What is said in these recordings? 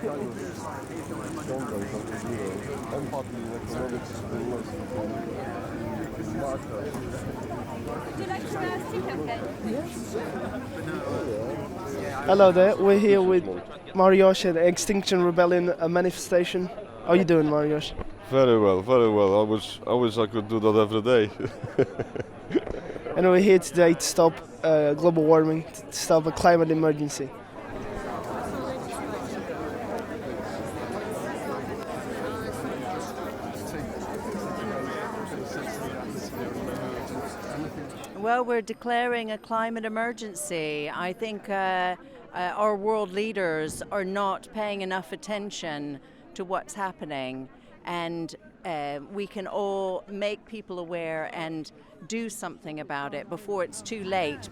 kind of stronger than the euro. Empathy in economics will not matter. Would you like to stick again? Hello there, we're here with Mariusz at Extinction Rebellion manifestation. How are you doing, Mariusz? Very well, very well. I wish I could do that every day. And we're here today to stop global warming, to stop a climate emergency. Well, we're declaring a climate emergency. I think our world leaders are not paying enough attention to what's happening, and we can all make people aware and do something about it before it's too late.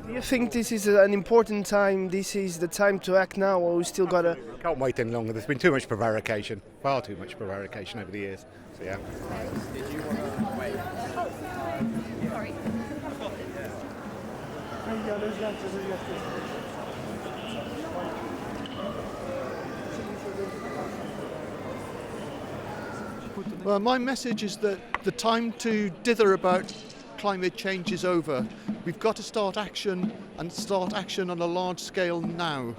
Do you think this is an important time, this is the time to act now, or we still gotta... Can't wait any longer. There's been too much prevarication, far too much prevarication over the years. So yeah. Did you want to wait? Sorry. Well, my message is that the time to dither about climate change is over. We've got to start action, and start action on a large scale now.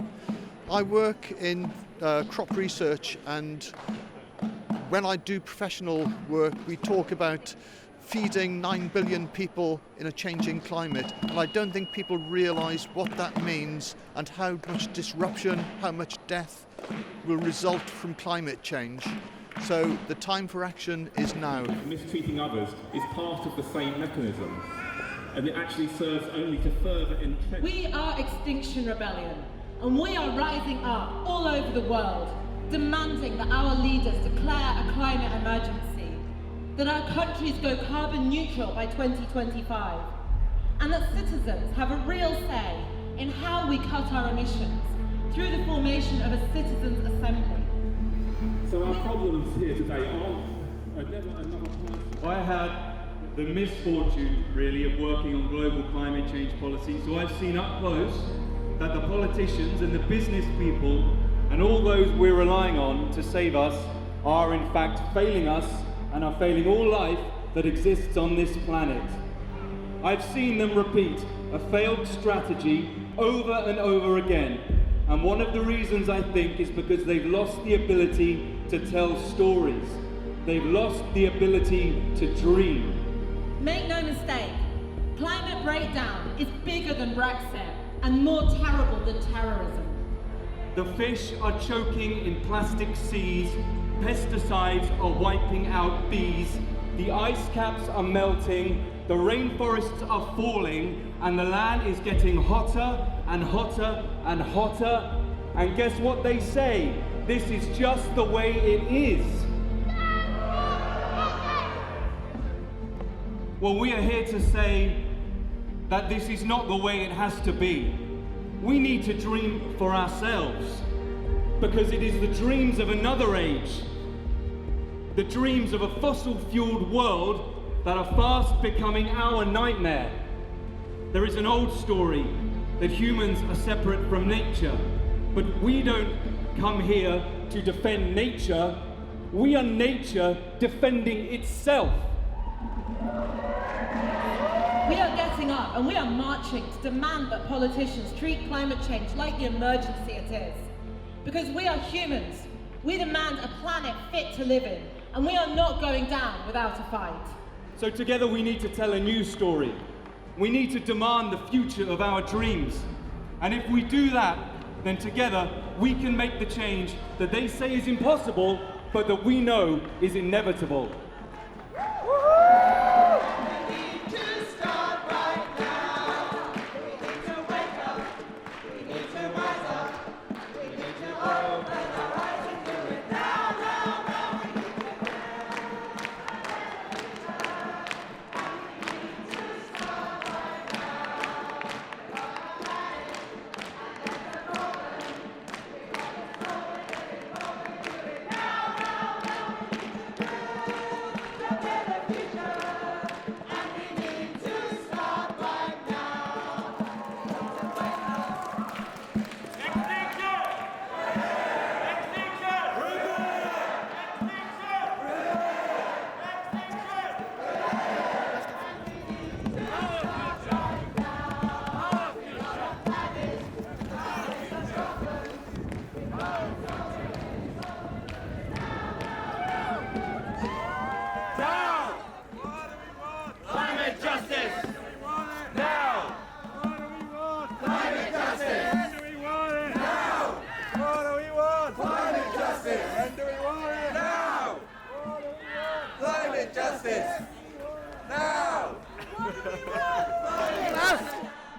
I work in crop research, and when I do professional work, we talk about feeding 9 billion people in a changing climate, and I don't think people realise what that means and how much disruption, how much death will result from climate change. So the time for action is now. Mistreating others is part of the same mechanism, and it actually serves only to further entrench. We are Extinction Rebellion, and we are rising up all over the world, demanding that our leaders declare a climate emergency, that our countries go carbon neutral by 2025, and that citizens have a real say in how we cut our emissions through the formation of a citizens' assembly. So our problems here today aren't never another person. I had the misfortune, really, of working on global climate change policy, so I've seen up close that the politicians and the business people and all those we're relying on to save us are in fact failing us and are failing all life that exists on this planet. I've seen them repeat a failed strategy over and over again, and one of the reasons I think is because they've lost the ability to tell stories. They've lost the ability to dream. Make no mistake, climate breakdown is bigger than Brexit and more terrible than terrorism. The fish are choking in plastic seas, pesticides are wiping out bees, the ice caps are melting, the rainforests are falling, and the land is getting hotter and hotter and hotter. And guess what they say? This is just the way it is. Well, we are here to say that this is not the way it has to be. We need to dream for ourselves, because it is the dreams of another age, the dreams of a fossil-fueled world that are fast becoming our nightmare. There is an old story that humans are separate from nature, but we don't come here to defend nature. We are nature defending itself. We are getting up and we are marching to demand that politicians treat climate change like the emergency it is. Because we are humans. We demand a planet fit to live in, and we are not going down without a fight. So together we need to tell a new story. We need to demand the future of our dreams. And if we do that, then together we can make the change that they say is impossible, but that we know is inevitable.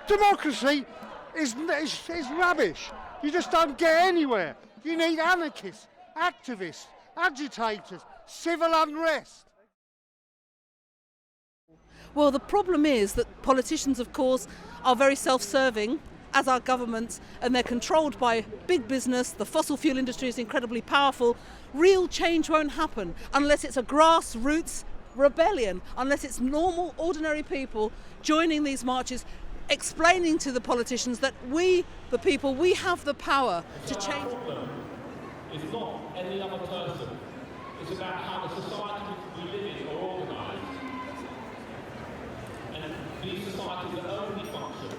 Democracy is rubbish. You just don't get anywhere. You need anarchists, activists, agitators, civil unrest. Well, the problem is that politicians, of course, are very self-serving, as are governments, and they're controlled by big business. The fossil fuel industry is incredibly powerful. Real change won't happen unless it's a grassroots rebellion, unless it's normal, ordinary people joining these marches, explaining to the politicians that we, the people, we have the power to change. It's not any other person. It's about how the society we live in are organised. And these societies are only function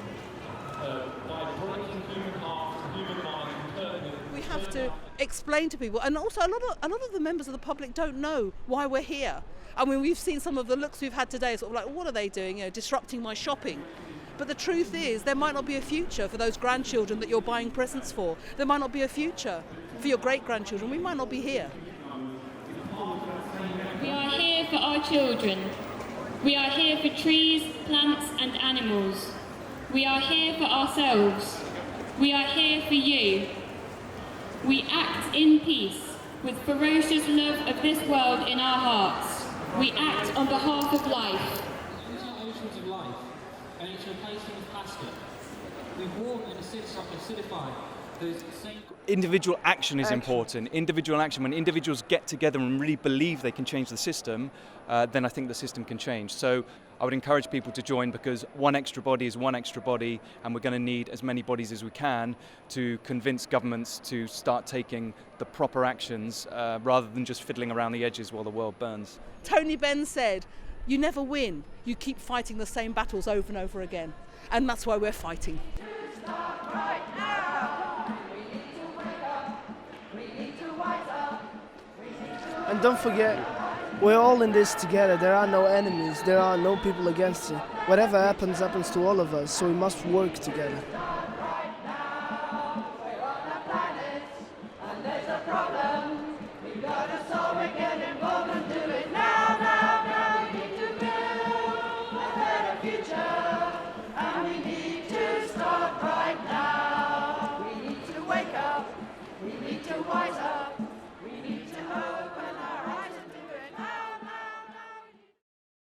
by breaking human hearts, human minds, and turning them. We have to explain to people, and also a lot of the members of the public don't know why we're here. I mean, we've seen some of the looks we've had today, sort of like, what are they doing? You know, disrupting my shopping. But the truth is, there might not be a future for those grandchildren that you're buying presents for. There might not be a future for your great-grandchildren. We might not be here. We are here for our children. We are here for trees, plants and animals. We are here for ourselves. We are here for you. We act in peace, with ferocious love of this world in our hearts. We act on behalf of life. These are oceans of life, and it's replacing with plastic. We warm and acidify those same... Individual action is important. Individual action, when individuals get together and really believe they can change the system, then I think the system can change. So I would encourage people to join, because one extra body is one extra body, and we're going to need as many bodies as we can to convince governments to start taking the proper actions rather than just fiddling around the edges while the world burns. Tony Benn said, you never win, you keep fighting the same battles over and over again. And that's why we're fighting. And don't forget, we're all in this together. There are no enemies, there are no people against you. Whatever happens, happens to all of us, so we must work together.